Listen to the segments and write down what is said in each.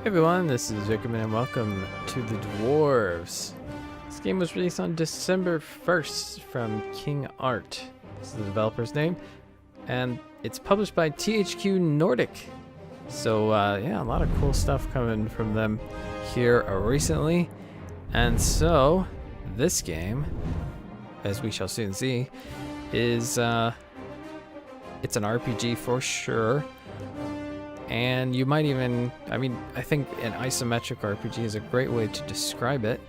Hey everyone, this is Jacob and welcome to the Dwarves. This game was released on December 1st from King Art. This is the developer's name. And it's published by THQ Nordic. So yeah, a lot of cool stuff coming from them here recently. And so, this game, as we shall soon see, is it's an RPG for sure. And you might even, I think an isometric RPG is a great way to describe it,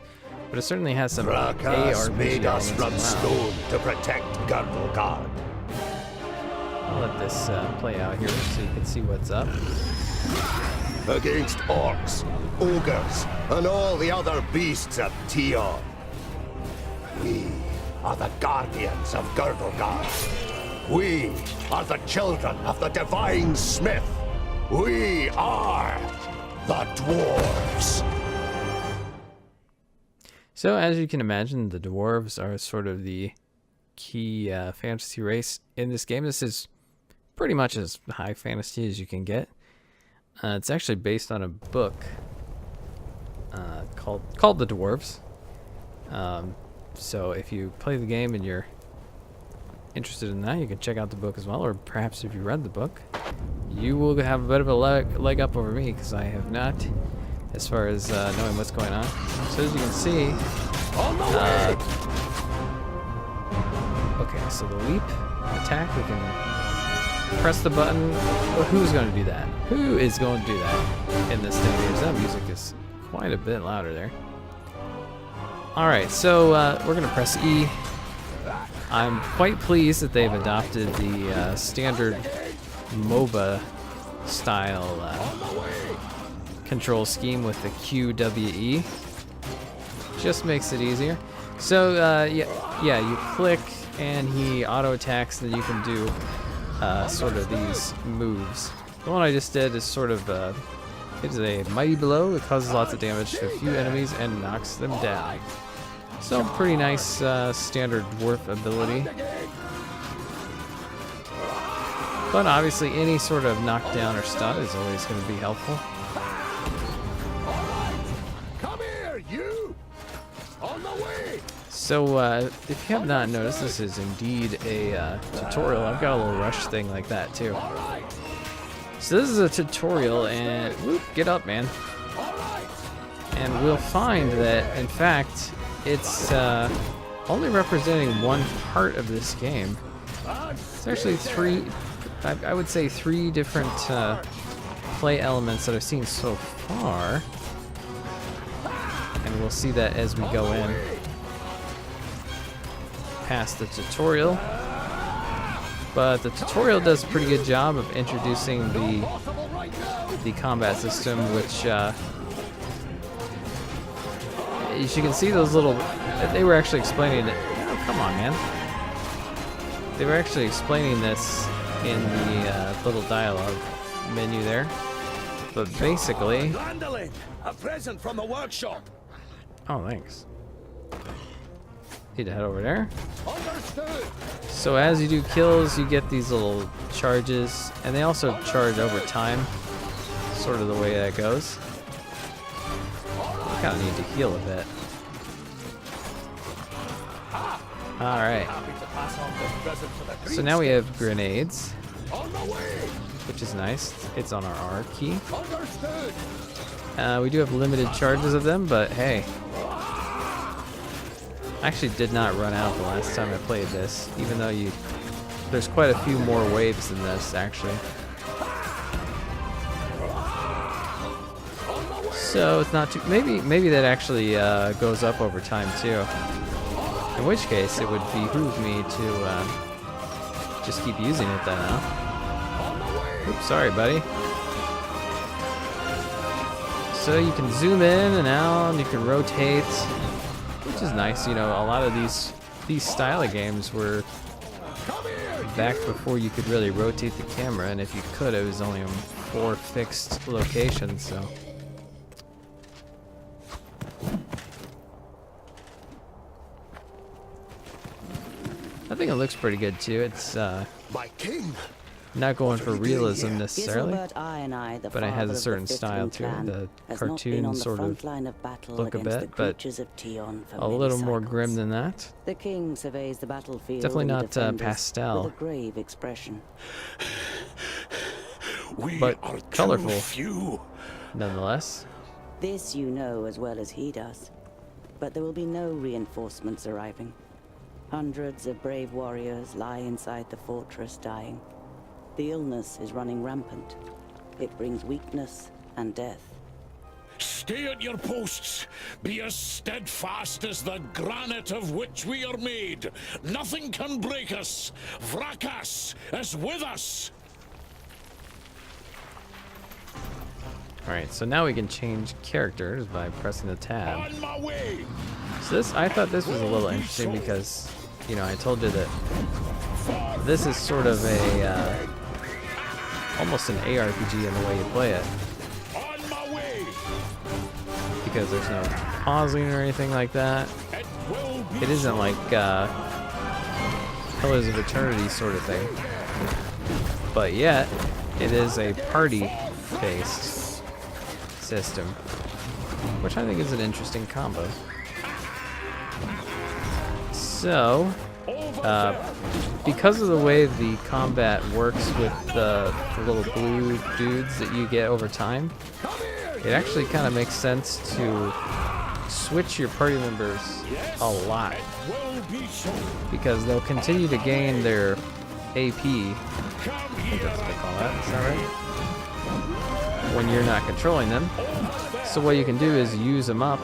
but it certainly has some ARPG made us elements from as well. stone to protect Girdlegard. I'll let this play out here so you can see what's up. Against orcs, ogres, and all the other beasts of Tion. We are the guardians of Girdlegard. We are the children of the divine smith. We are the Dwarves. So as you can imagine, the Dwarves are sort of the key fantasy race in this game. This is pretty much as high fantasy as you can get. It's actually based on a book called The Dwarves. So if you play the game and you're interested in that, you can check out the book as well, or perhaps if you read the book, you will have a bit of a leg up over me, because I have not, as far as knowing what's going on. So as you can see, okay, so the leap attack, we can press the button. Well, who's going to do that? Who is going to do that in this day and age? That music is quite a bit louder there. Alright, so we're going to press E. I'm quite pleased that they've adopted the standard MOBA style control scheme with the QWE. Just makes it easier. So yeah, you click and he auto attacks, and then you can do sort of these moves. The one I just did is sort of it is a mighty blow. It causes lots of damage to a few enemies and knocks them down. So pretty nice standard dwarf ability. But obviously any sort of knockdown or stun is always going to be helpful. Come here, you! On the way! So if you have not noticed, this is indeed a tutorial. I've got a little rush thing like that too. So this is a tutorial, and whoop, get up, man. And we'll find that, in fact, it's only representing one part of this game. It's actually I would say three different play elements that I've seen so far. And we'll see that as we go in past the tutorial. But the tutorial does a pretty good job of introducing the combat system, which as you can see, those little, they were actually explaining it. Oh, come on, man. They were actually explaining this in the little dialogue menu there. But basically, a present from the workshop. Oh, thanks. Need to head over there. Understood. So as you do kills, you get these little charges, and they also charge over time. Sort of the way that goes. Kind of need to heal a bit. Alright. So now we have grenades, which is nice. It's on our R key. We do have limited charges of them, but hey. I actually did not run out the last time I played this, even though there's quite a few more waves than this, actually. So it's not too, maybe that actually goes up over time too. In which case it would behoove me to just keep using it then, huh? Oops, sorry, buddy. So you can zoom in and out, and you can rotate, which is nice. You know, a lot of these style of games were back before you could really rotate the camera, and if you could, it was only on 4 fixed locations. So. I think it looks pretty good too. It's my king, Not going for realism here? necessarily, Giselbert I, the but it has father a of certain the style Fifth to it. Clan, The has not been cartoon on the sort front of line of battle look a against bit, the but creatures of Tion for a many little more cycles. grim than that. The king surveys the battlefield. Definitely and the not defenders pastel. with a grave expression. We But are colorful. too few. Nonetheless, This you know as well as he does. But there will be no reinforcements arriving. Hundreds of brave warriors lie inside the fortress dying. The illness is running rampant. It brings weakness and death. Stay at your posts. Be as steadfast as the granite of which we are made. Nothing can break us. Vrakas is with us. alright, so now we can change characters by pressing the tab. On my way. So this, I thought this was a little interesting because, you know, I told you that this is sort of a, almost an ARPG in the way you play it. On my way. Because there's no pausing or anything like that. It will be It isn't like Pillars of Eternity sort of thing. But yet, it is a party-based system, which I think is an interesting combo. So, because of the way the combat works with the little blue dudes that you get over time, it actually kind of makes sense to switch your party members a lot, because they'll continue to gain their AP. I think that's what they call that. Is that right? When you're not controlling them. So what you can do is use them up.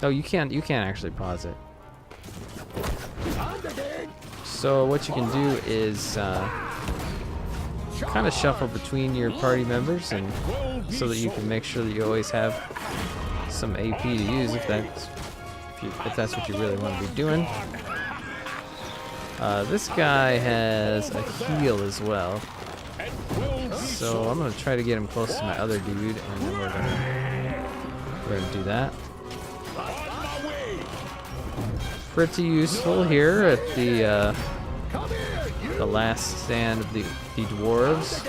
Oh, you can't actually pause it. So what you can do is kind of shuffle between your party members, and so that you can make sure that you always have some AP to use if that's what you really want to be doing. This guy has a heal as well, so I'm gonna try to get him close to my other dude, and then we're gonna do that. Pretty useful here at the last stand of the dwarves.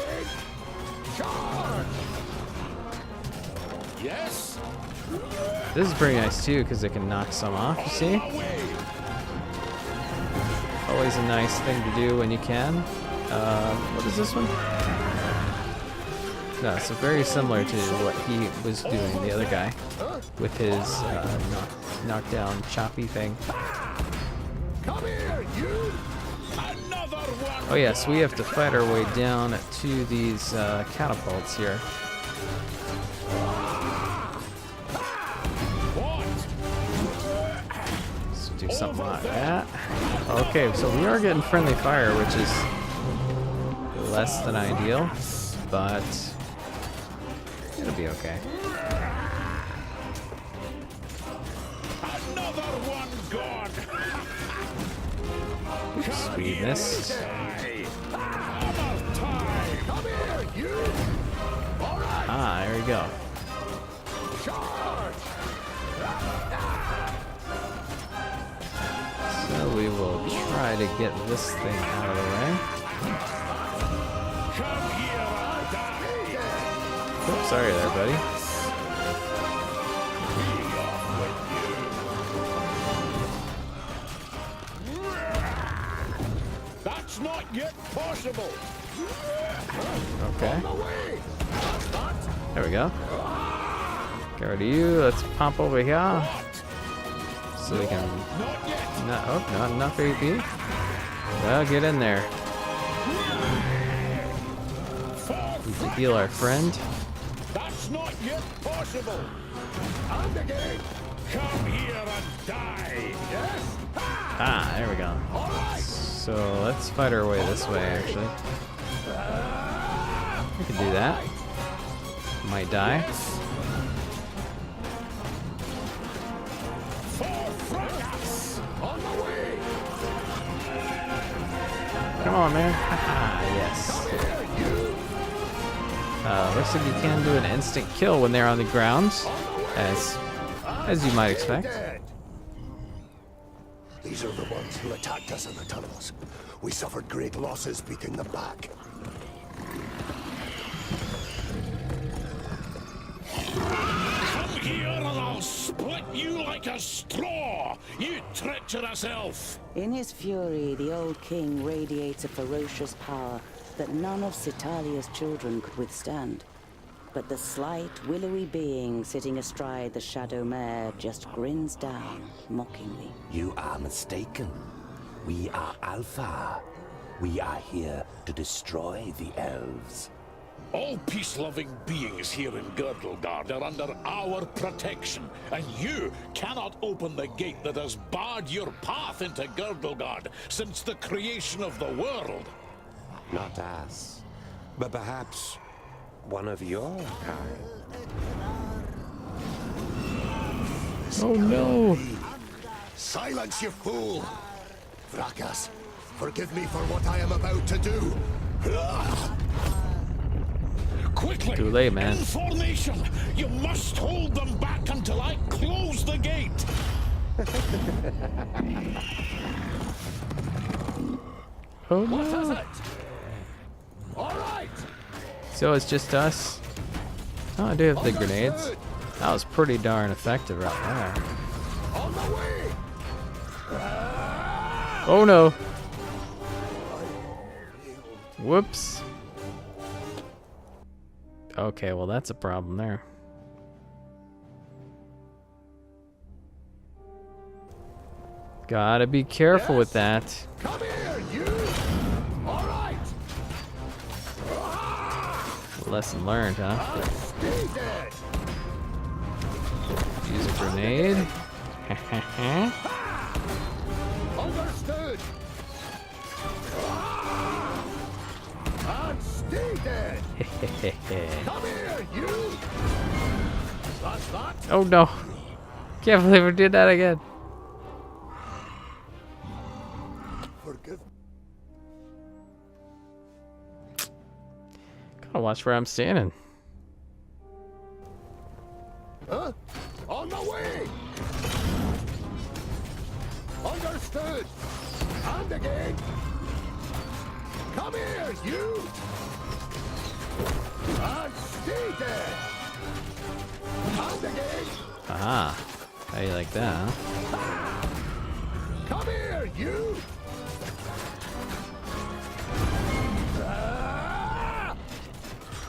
This is pretty nice too, because it can knock some off, you see? Always a nice thing to do when you can. What is this one? No, it's very similar to what he was doing, the other guy, with his knockdown choppy thing. Oh yeah, so we have to fight our way down to these catapults here. So do something like that. Okay, so we are getting friendly fire, which is less than ideal, but it'll be okay. another one gone. Oops, we missed. Ah, there we go. So we will try to get this thing out of the way. Oops, sorry there, buddy. That's not yet possible. Okay. There we go. Get rid of you. Let's pop over here. So we can... not enough AP. Well, get in there. Need to heal our friend. That's not yet possible. I'm the game. Come here and die. Yes. Ah, there we go. So let's fight our way this way, actually. We can do that. Might die. Come on, man. Haha, yes. Looks like you can do an instant kill when they're on the ground, as you might expect. These are the ones who attacked us in the tunnels. We suffered great losses beating them back. Come here and I'll split you like a straw, you treacherous elf! In his fury, the old king radiates a ferocious power that none of Citalia's children could withstand. But the slight, willowy being sitting astride the shadow mare just grins down, mockingly. You are mistaken. We are Alpha. We are here to destroy the elves. All peace-loving beings here in Girdlegard are under our protection, and you cannot open the gate that has barred your path into Girdlegard since the creation of the world. Not us, but perhaps one of your kind. Oh no! Silence, you fool! Vrakas, forgive me for what I am about to do. Quickly! Too late, man. In formation! You must hold them back until I close the gate! Oh What is no! it? All right. So it's just us? Oh, I do have the grenades. Understood. That was pretty darn effective right there. On the way. Oh no! Whoops. Okay, well that's a problem there. Gotta be careful with that. Come here, you. All right. Lesson learned, huh? Stay dead. Use a grenade. Understood. And stay dead. Come here, you. That's that. Oh no! Can't believe we did that again. Forgive. Gotta watch where I'm standing. Huh? On the way. Understood. And again. Come here, you. And stay dead. And again. Aha. How you like that, huh? Come here, you.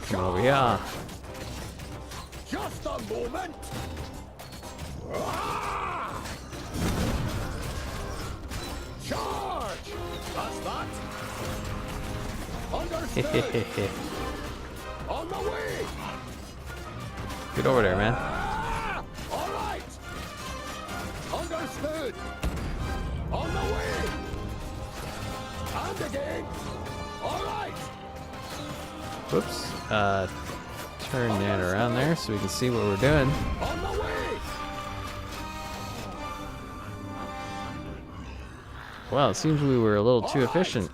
Come over here. Just a moment. Charge. That's that. Understood. On the way. Get over there, man. All right. Understood. On the way. And again. All right. Whoops. Turn that around there so we can see what we're doing. On the way. Well, it seems we were a little too efficient.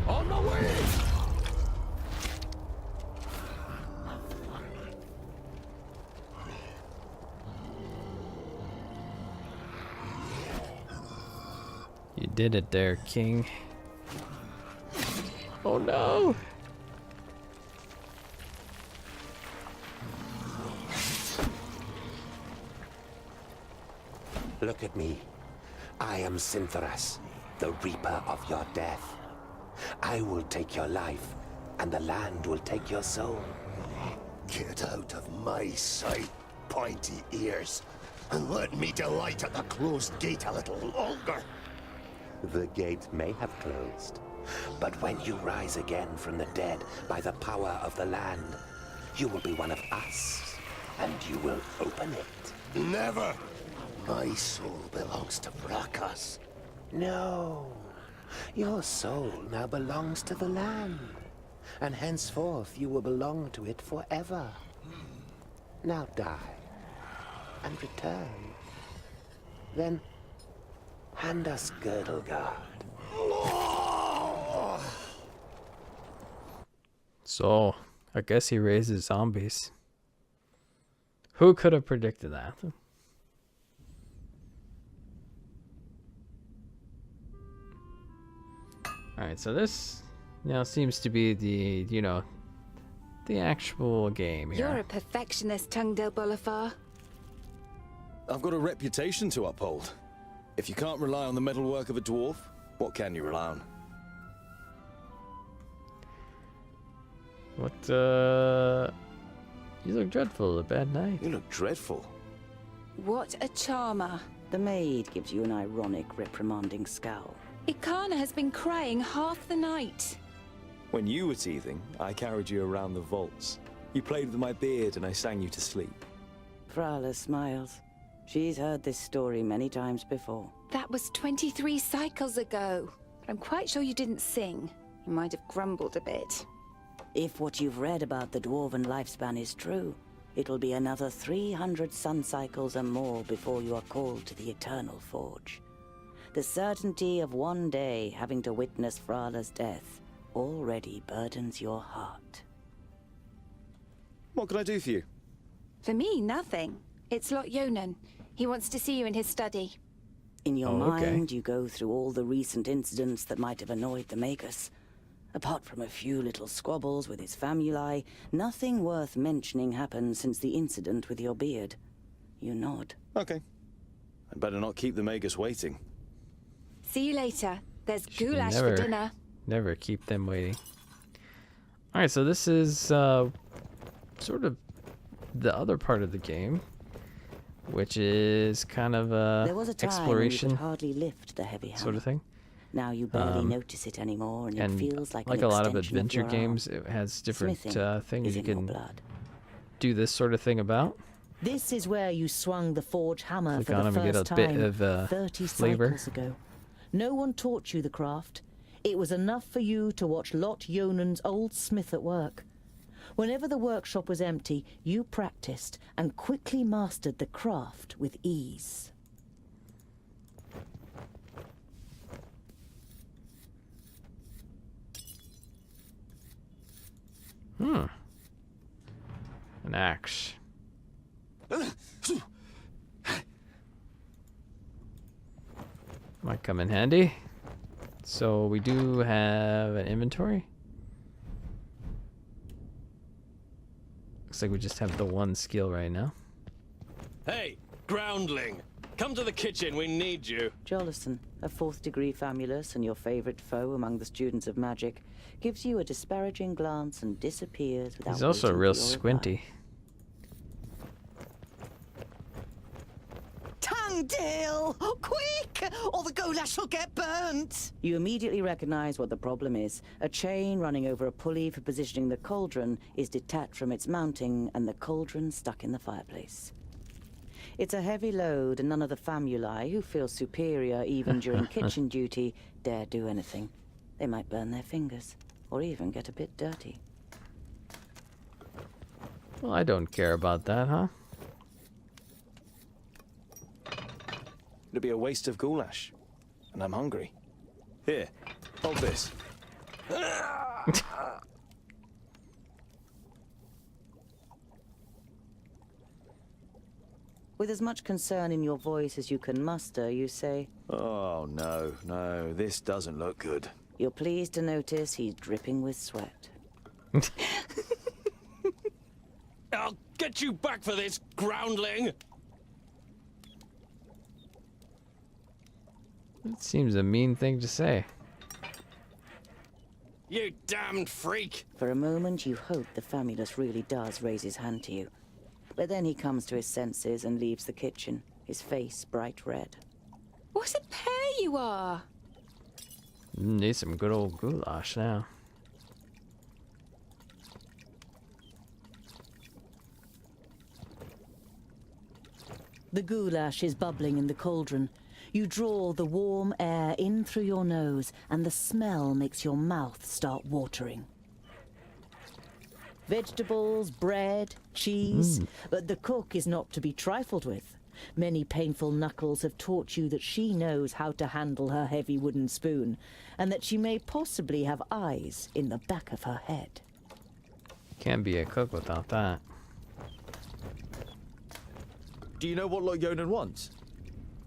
On the way. You did it there, King. Oh no! Look at me. I am Syntheras, the Reaper of your death. I will take your life, and the land will take your soul. Get out of my sight, pointy ears, and let me delight at the closed gate a little longer. The gate may have closed, but when you rise again from the dead by the power of the land, you will be one of us, and you will open it. Never! My soul belongs to Vrakas. No, your soul now belongs to the land, and henceforth you will belong to it forever. Now die, and return. Then hand us Girdlegard. So, I guess he raises zombies. Who could have predicted that? Alright, so this now seems to be the, you know, the actual game here. You're a perfectionist, Tung Del Bolafar. I've got a reputation to uphold. If you can't rely on the metalwork of a dwarf, what can you rely on? What, you look dreadful, a bad night. You look dreadful. What a charmer. The maid gives you an ironic, reprimanding scowl. Ikana has been crying half the night. When you were teething, I carried you around the vaults. You played with my beard and I sang you to sleep. Frala smiles. She's heard this story many times before. That was 23 cycles ago. But I'm quite sure you didn't sing. You might have grumbled a bit. If what you've read about the dwarven lifespan is true, it'll be another 300 sun cycles and more before you are called to the Eternal Forge. The certainty of one day having to witness Frala's death already burdens your heart. What can I do for you? For me, nothing. It's Lot Yonan. He wants to see you in his study. In your Oh, okay. mind, you go through all the recent incidents that might have annoyed the Magus. Apart from a few little squabbles with his famuli, nothing worth mentioning happened since the incident with your beard. You nod. Okay. I'd better not keep the Magus waiting. See you later. There's Should goulash never- for dinner. Never keep them waiting. Alright, so this is sort of the other part of the game, which is kind of There was a time when you exploration could hardly lift the heavy hammer. sort of thing. Now you barely notice it anymore, and, And it feels like like an a lot of extension adventure your arm. games, it has different Smithing things is you in your can blood. do this sort of thing about. This is where you swung the forge hammer Click for on the 'em and first get a bit time of 30 flavor. cycles ago. No one taught you the craft. It was enough for you to watch Lot Yonan's old smith at work. Whenever the workshop was empty, you practiced and quickly mastered the craft with ease. An axe. Might come in handy. So we do have an inventory. Looks like we just have the one skill right now. Hey, groundling! Come to the kitchen, we need you. Jolison, a 4th degree famulus and your favorite foe among the students of magic, gives you a disparaging glance and disappears without He's also waiting real for your reply. squinty. Tangdale! Quick! Or the goulash will get burnt! You immediately recognize what the problem is. A chain running over a pulley for positioning the cauldron is detached from its mounting, and the cauldron stuck in the fireplace. It's a heavy load, and none of the famuli, who feel superior even during kitchen duty, dare do anything. They might burn their fingers, or even get a bit dirty. Well, I don't care about that, huh? It'd be a waste of goulash. And I'm hungry. Here, hold this. With as much concern in your voice as you can muster, you say, Oh, no, this doesn't look good. you're pleased to notice he's dripping with sweat. I'll get you back for this, groundling! It seems a mean thing to say. You damned freak! For a moment, you hope the famulus really does raise his hand to you. But then he comes to his senses and leaves the kitchen, his face bright red. What a pair you are! Need some good old goulash now. The goulash is bubbling in the cauldron. You draw the warm air in through your nose, and the smell makes your mouth start watering. Vegetables, bread, cheese, but the cook is not to be trifled with. Many painful knuckles have taught you that she knows how to handle her heavy wooden spoon, and that she may possibly have eyes in the back of her head. Can't be a cook without that. Do you know what Lord Yonan wants?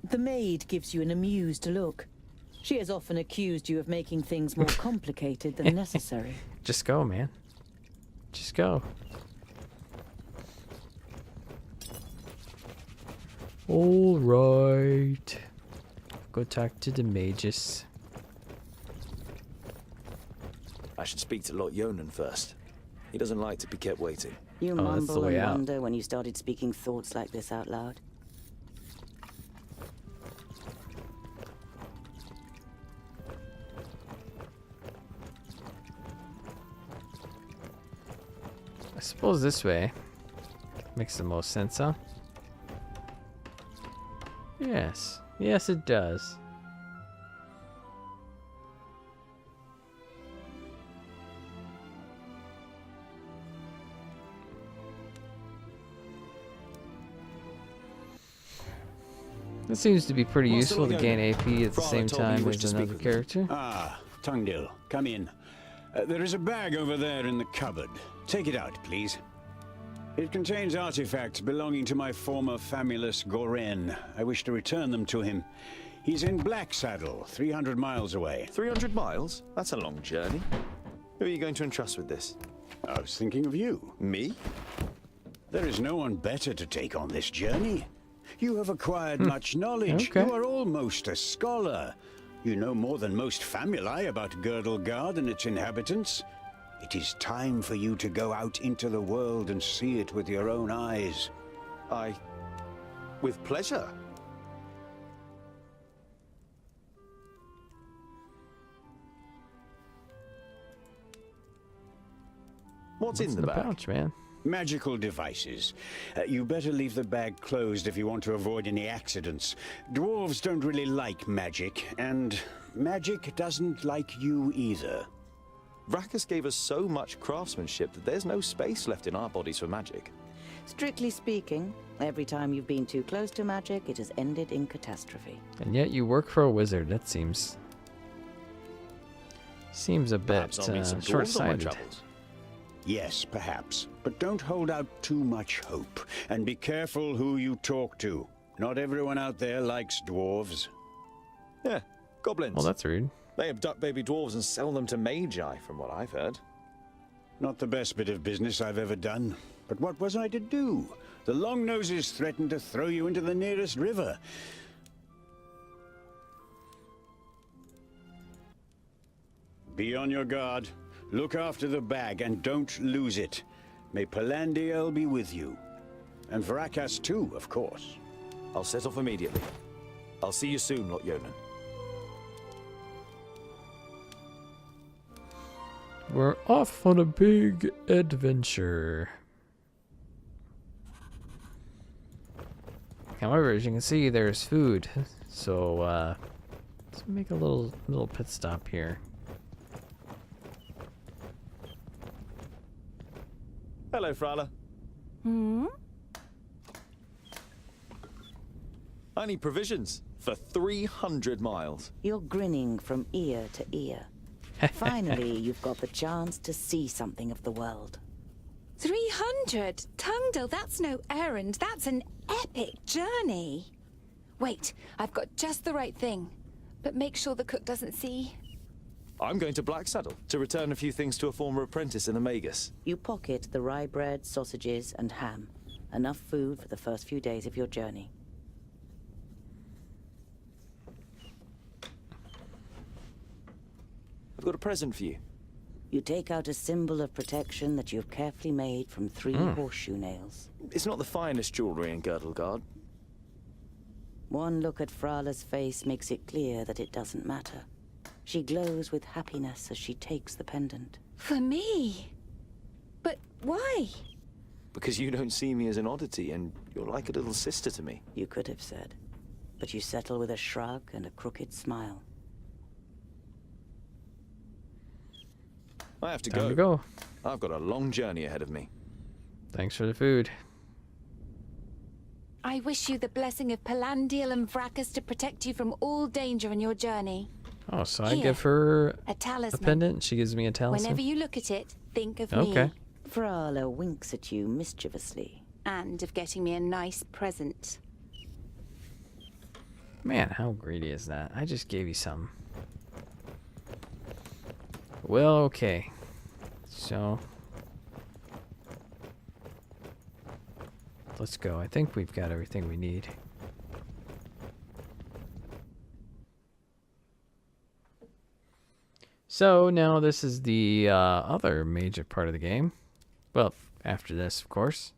The maid gives you an amused look. She has often accused you of making things more complicated than necessary. Just go, man. Just go. All right. Go talk to the mages. I should speak to Lord Yonan first. He doesn't like to be kept waiting. You Oh, that's the mumble way and out. wonder when you started speaking thoughts like this out loud. I suppose this way makes the most sense, huh? Yes. Yes, it does. It seems to be pretty useful to gain AP at the same time as another character. Ah, Tungdil, come in. There is a bag over there in the cupboard. Take it out, please. It contains artifacts belonging to my former famulus Goren. I wish to return them to him. He's in Blacksaddle, 300 miles away. 300 miles? That's a long journey. Who are you going to entrust with this? I was thinking of you. Me? There is no one better to take on this journey. You have acquired much knowledge. Okay. You are almost a scholar. You know more than most famuli about Girdlegard and its inhabitants. It is time for you to go out into the world and see it with your own eyes. With pleasure. What's in the bag? pouch, man? Magical devices. You better leave the bag closed if you want to avoid any accidents. Dwarves don't really like magic, and magic doesn't like you either. Rakus gave us so much craftsmanship that there's no space left in our bodies for magic. Strictly speaking, every time you've been too close to magic, it has ended in catastrophe. And yet you work for a wizard. That seems a bit Perhaps I'll meet some dwarves on my short-sighted. travels. Yes, perhaps. But don't hold out too much hope. And be careful who you talk to. Not everyone out there likes dwarves. Yeah, goblins. Well, that's rude. They abduct baby dwarves and sell them to magi, from what I've heard. Not the best bit of business I've ever done. But what was I to do? The Longnoses threatened to throw you into the nearest river. Be on your guard. Look after the bag and don't lose it. May Palandiel be with you. And Vrakas too, of course. I'll set off immediately. I'll see you soon, Lord Yonan. We're off on a big adventure. However, as you can see, there's food. So, let's make a little pit stop here. Hello, Frala. I need provisions for 300 miles. You're grinning from ear to ear. Finally, you've got the chance to see something of the world. 300? Tungdil, that's no errand. That's an epic journey. Wait, I've got just the right thing. But make sure the cook doesn't see. I'm going to Blacksaddle to return a few things to a former apprentice in the Magus. You pocket the rye bread, sausages, and ham. Enough food for the first few days of your journey. I've got a present for you. You take out a symbol of protection that you've carefully made from 3 horseshoe nails. It's not the finest jewelry in Girdlegard. One look at Frala's face makes it clear that it doesn't matter. She glows with happiness as she takes the pendant. For me? But why? Because you don't see me as an oddity, and you're like a little sister to me. You could have said. But you settle with a shrug and a crooked smile. I have to Time go. to go. I've got a long journey ahead of me. Thanks for the food. I wish you the blessing of Palandiel and Vrakas to protect you from all danger in your journey. Oh, so I Here, give her a talisman. a pendant, and she gives me a talisman. Whenever you look at it, think of Okay. me. Frala winks at you mischievously. And of getting me a nice present. Man, how greedy is that? I just gave you some. Well, okay. So let's go. I think we've got everything we need. So now this is the other major part of the game. Well, after this, of course.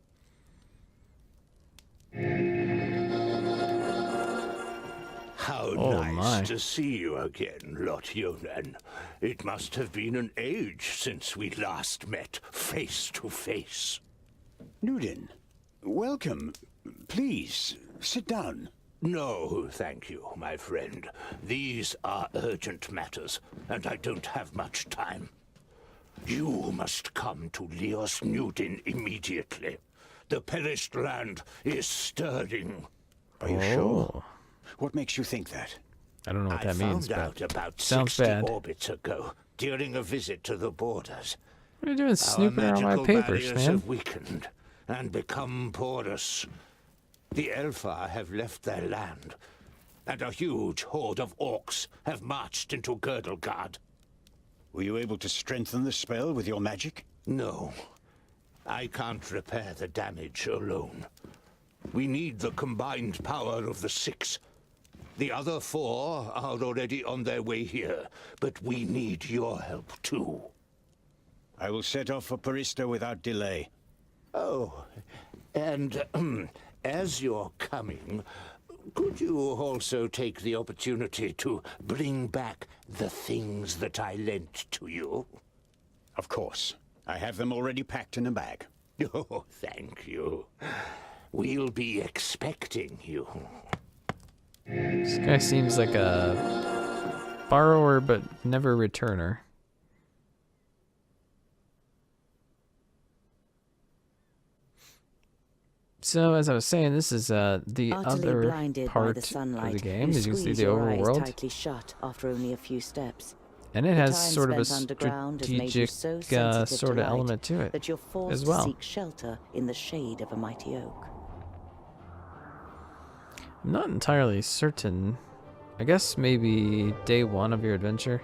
How my. nice to see you again, Lotyonen. It must have been an age since we last met face to face. Nudin, welcome. Please, sit down. No, thank you, my friend. These are urgent matters, and I don't have much time. You must come to Leos Nudin immediately. The perished land is stirring. Are you sure? What makes you think that? I don't know what that means, I found but out about sounds 60 bad. orbits ago, during a visit to the borders. What are you doing snooping around my Our papers, barriers man? have weakened and become porous. The Elfar have left their land, and a huge horde of orcs have marched into Girdlegard. Were you able to strengthen the spell with your magic? No. I can't repair the damage alone. We need the combined power of the 6. The other 4 are already on their way here, but we need your help too. I will set off for Parista without delay. Oh, and as you're coming, could you also take the opportunity to bring back the things that I lent to you? Of course. I have them already packed in a bag. Oh, thank you. We'll be expecting you. This guy seems like a borrower but never returner. So as I was saying, this is the Utterly other blinded by part the of sunlight, the game. you As you can see, squeeze the your eyes overworld, tightly shut after only a few steps. and it The has time sort of a spent underground has made you strategic so sensitive to sort of light element to it that you're forced as well. to seek shelter in the shade of a mighty oak. I'm not entirely certain. I guess maybe day 1 of your adventure.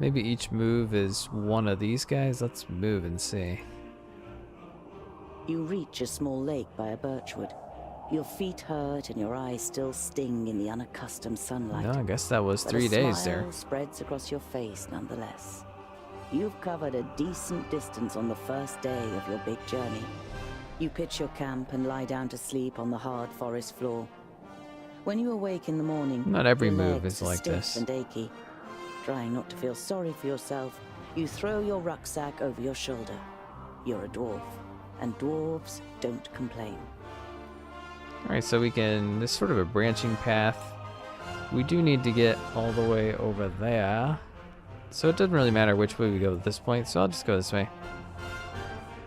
Maybe each move is one of these guys. Let's move and see. You reach a small lake by a birchwood. Your feet hurt and your eyes still sting in the unaccustomed sunlight. No, I guess that was But 3 a days smile there. spreads across your face nonetheless. You've covered a decent distance on the first day of your big journey. You pitch your camp and lie down to sleep on the hard forest floor. When you awake in the morning, Not every your move legs is are like stiff this. and achy. Trying not to feel sorry for yourself, you throw your rucksack over your shoulder. You're a dwarf, and dwarves don't complain. Alright, so we can... This is sort of a branching path. We do need to get all the way over there. So it doesn't really matter which way we go at this point, so I'll just go this way.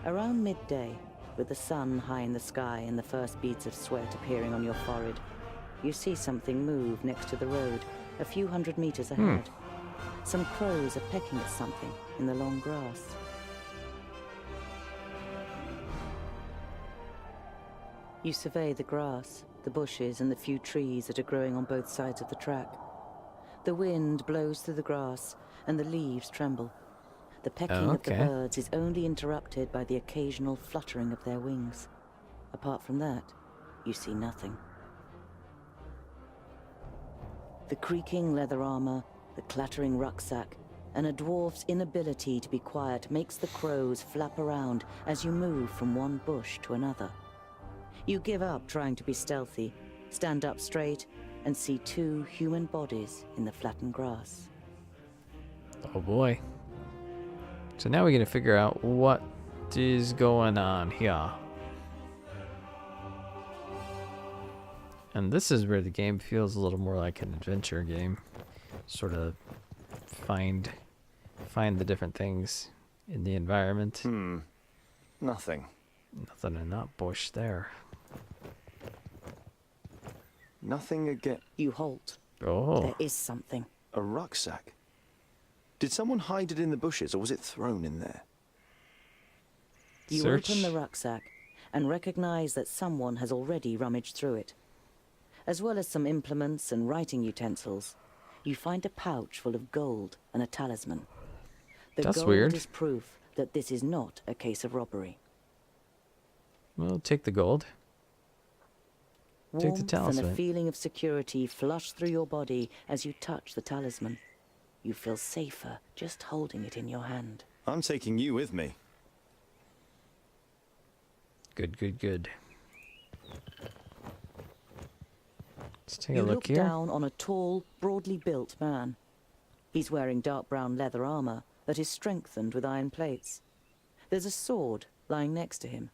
Around midday, with the sun high in the sky and the first beads of sweat appearing on your forehead, you see something move next to the road, a few hundred meters ahead. Some crows are pecking at something in the long grass. You survey the grass, the bushes, and the few trees that are growing on both sides of the track. The wind blows through the grass, and the leaves tremble. The pecking of the birds is only interrupted by the occasional fluttering of their wings. Apart from that, you see nothing. The creaking leather armor, the clattering rucksack, and a dwarf's inability to be quiet makes the crows flap around as you move from one bush to another. You give up trying to be stealthy, stand up straight, and see 2 human bodies in the flattened grass. Oh boy. So now we got to figure out what is going on here. And this is where the game feels a little more like an adventure game. Sort of find the different things in the environment. Nothing. Nothing in that bush there. Nothing again. You halt. Oh. There is something. A rucksack. Did someone hide it in the bushes, or was it thrown in there? You Search. open the rucksack and recognize that someone has already rummaged through it. As well as some implements and writing utensils, you find a pouch full of gold and a talisman. The That's gold weird. is proof that this is not a case of robbery. Well, take the gold. Take the Warmth and talisman. a feeling of security flush through your body as you touch the talisman. You feel safer just holding it in your hand. I'm taking you with me. Good, good, good. Let's take You a look look here. down on a tall, broadly built man. He's wearing dark brown leather armor that is strengthened with iron plates. There's a sword lying next to him.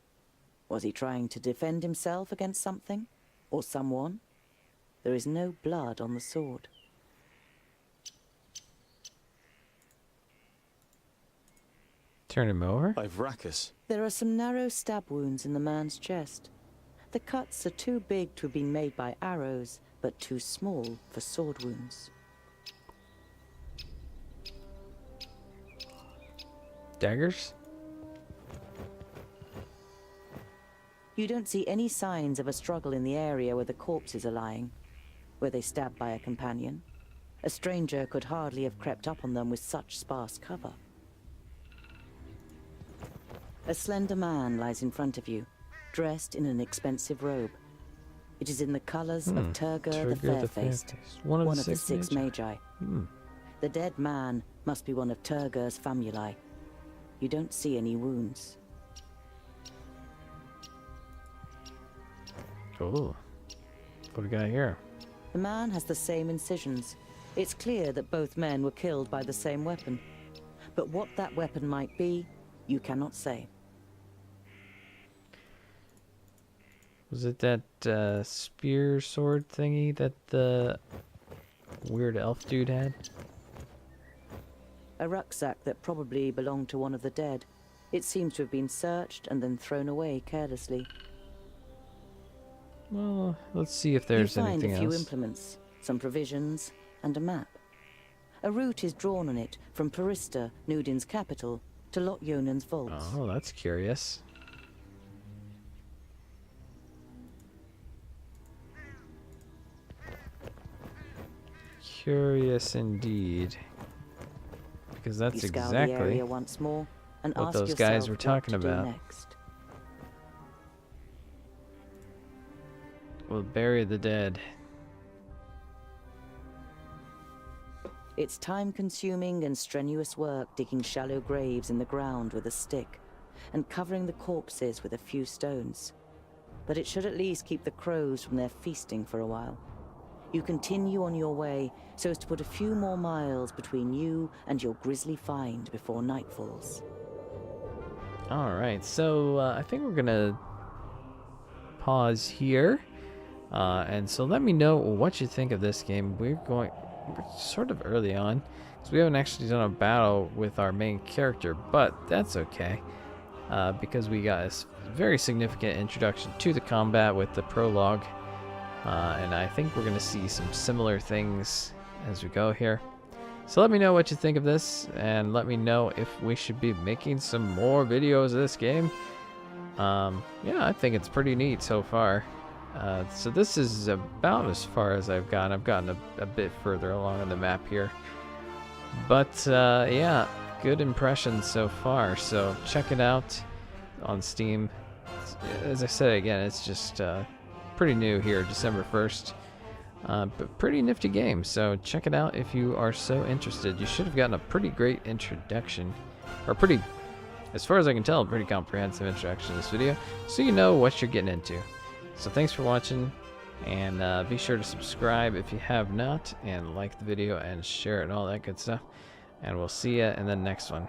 Was he trying to defend himself against something? Or someone? There is no blood on the sword. Turn him over. Ivrakus. There are some narrow stab wounds in the man's chest. The cuts are too big to have been made by arrows, but too small for sword wounds. Daggers? You don't see any signs of a struggle in the area where the corpses are lying. Were they stabbed by a companion? A stranger could hardly have crept up on them with such sparse cover. A slender man lies in front of you, dressed in an expensive robe. It is in the colors of Turgur the Fair-Faced, one of the six magi. The dead man must be one of Turgur's famuli. You don't see any wounds. Oh. What do we got here? The man has the same incisions. It's clear that both men were killed by the same weapon. But what that weapon might be, you cannot say. Was it that spear sword thingy that the weird elf dude had? A rucksack that probably belonged to one of the dead. It seems to have been searched and then thrown away carelessly. Well, let's see if there's you find anything a few else. implements, some provisions, and a map. A route is drawn on it from Parista, Nudin's capital, to Lot-Yonan's vaults. Oh, that's curious. Curious indeed. Because that's you scour the exactly area once more and what ask those yourself guys were talking what to do about. next. We'll bury the dead. It's time-consuming and strenuous work digging shallow graves in the ground with a stick and covering the corpses with a few stones. But it should at least keep the crows from their feasting for a while. You continue on your way so as to put a few more miles between you and your grisly find before night falls. Alright, so I think we're gonna pause here. And so let me know what you think of this game. We're sort of early on, because we haven't actually done a battle with our main character, but that's okay. Because we got a very significant introduction to the combat with the prologue. And I think we're going to see some similar things as we go here. So let me know what you think of this, and let me know if we should be making some more videos of this game. Yeah, I think it's pretty neat so far. So this is about as far as I've gotten. I've gotten a bit further along on the map here. But yeah, good impressions so far. So check it out on Steam. As I said again, it's just pretty new here, December 1st. But pretty nifty game, so check it out if you are so interested. You should have gotten a pretty great introduction, or pretty, as far as I can tell, a pretty comprehensive introduction to this video, so you know what you're getting into. So thanks for watching, and be sure to subscribe if you have not, and like the video and share it and all that good stuff. And we'll see you in the next one.